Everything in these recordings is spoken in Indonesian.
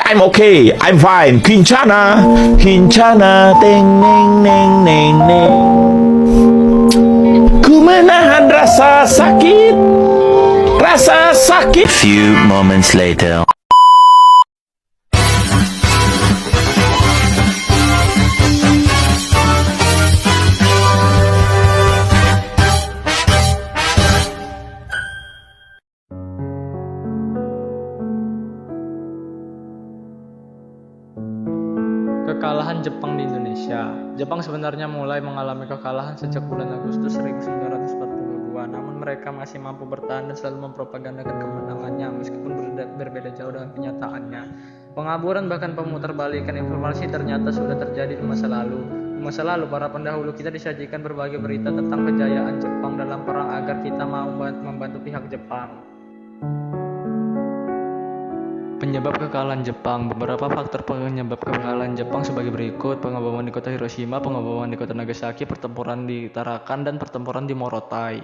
I'm okay. I'm fine. Kincana, Kincana, ting, neng, neng, neng, neng. Ku menahan rasa sakit, rasa sakit. Few moments later. Kekalahan Jepang di Indonesia. Jepang sebenarnya mulai mengalami kekalahan sejak bulan Agustus 1942, namun mereka masih mampu bertahan dan selalu mempropagandakan kemenangannya meskipun berbeda jauh dengan kenyataannya. Pengaburan bahkan pemutarbalikan informasi ternyata sudah terjadi di masa lalu. Di masa lalu, para pendahulu kita disajikan berbagai berita tentang kejayaan Jepang dalam perang agar kita mau membantu pihak Jepang. Penyebab kekalahan Jepang. Beberapa faktor penyebab kekalahan Jepang sebagai berikut: pengeboman di kota Hiroshima, pengeboman di kota Nagasaki, pertempuran di Tarakan, dan pertempuran di Morotai.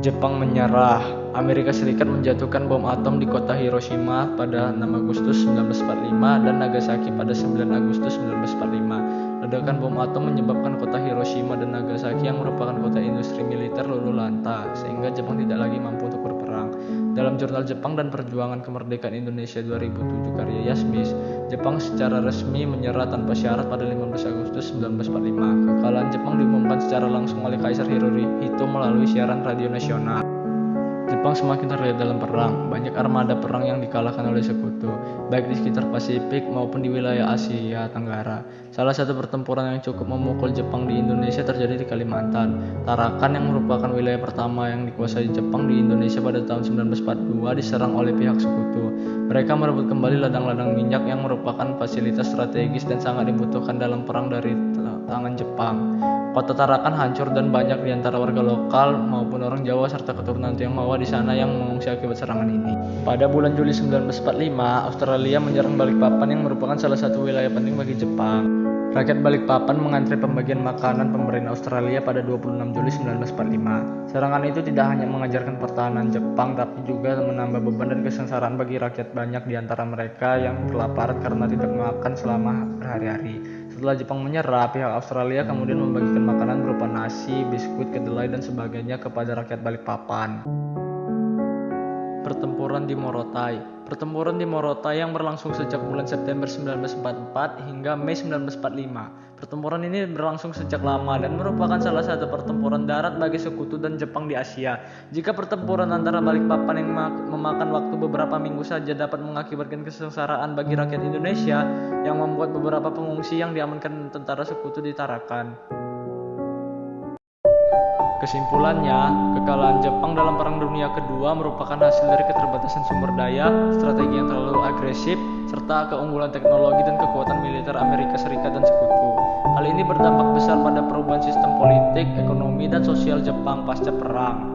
Jepang menyerah. Amerika Serikat menjatuhkan bom atom di kota Hiroshima pada 6 Agustus 1945 dan Nagasaki pada 9 Agustus 1945. Ledakan bom atom menyebabkan kota Hiroshima dan Nagasaki yang merupakan kota industri militer luluh lantak, sehingga Jepang tidak lagi mampu untuk berperang. Dalam jurnal Jepang dan Perjuangan Kemerdekaan Indonesia 2007 karya Yasmis, Jepang secara resmi menyerah tanpa syarat pada 15 Agustus 1945. Kekalahan Jepang diumumkan secara langsung oleh Kaisar Hirohito melalui siaran radio nasional. Jepang semakin terlihat dalam perang. Banyak armada perang yang dikalahkan oleh sekutu, baik di sekitar Pasifik maupun di wilayah Asia Tenggara. Salah satu pertempuran yang cukup memukul Jepang di Indonesia terjadi di Kalimantan. Tarakan, yang merupakan wilayah pertama yang dikuasai Jepang di Indonesia pada tahun 1942, diserang oleh pihak sekutu. Mereka merebut kembali ladang-ladang minyak yang merupakan fasilitas strategis dan sangat dibutuhkan dalam perang dari tangan Jepang. Kota Tarakan hancur dan banyak di antara warga lokal maupun orang Jawa serta keturunan Tionghoa di sana yang mengungsi akibat serangan ini. Pada bulan Juli 1945, Australia menyerang Balikpapan yang merupakan salah satu wilayah penting bagi Jepang. Rakyat Balikpapan mengantri pembagian makanan pemerintah Australia pada 26 Juli 1945. Serangan itu tidak hanya mengajarkan pertahanan Jepang, tapi juga menambah beban dan kesengsaraan bagi rakyat banyak di antara mereka yang kelaparan karena tidak makan selama berhari-hari. Setelah Jepang menyerah, pihak Australia kemudian membagikan makanan berupa nasi, biskuit, kedelai, dan sebagainya kepada rakyat Balikpapan. Pertempuran di Morotai. Pertempuran di Morotai yang berlangsung sejak bulan September 1944 hingga Mei 1945. Pertempuran ini berlangsung sejak lama dan merupakan salah satu pertempuran darat bagi sekutu dan Jepang di Asia. Jika pertempuran antara Balikpapan yang memakan waktu beberapa minggu saja dapat mengakibatkan kesengsaraan bagi rakyat Indonesia, yang membuat beberapa pengungsi yang diamankan tentara sekutu di Tarakan. Kesimpulannya, kekalahan Jepang dalam Perang Dunia Kedua merupakan hasil dari keterbatasan sumber daya, strategi yang terlalu agresif, serta keunggulan teknologi dan kekuatan militer Amerika Serikat dan sekutu. Hal ini berdampak besar pada perubahan sistem politik, ekonomi, dan sosial Jepang pasca perang.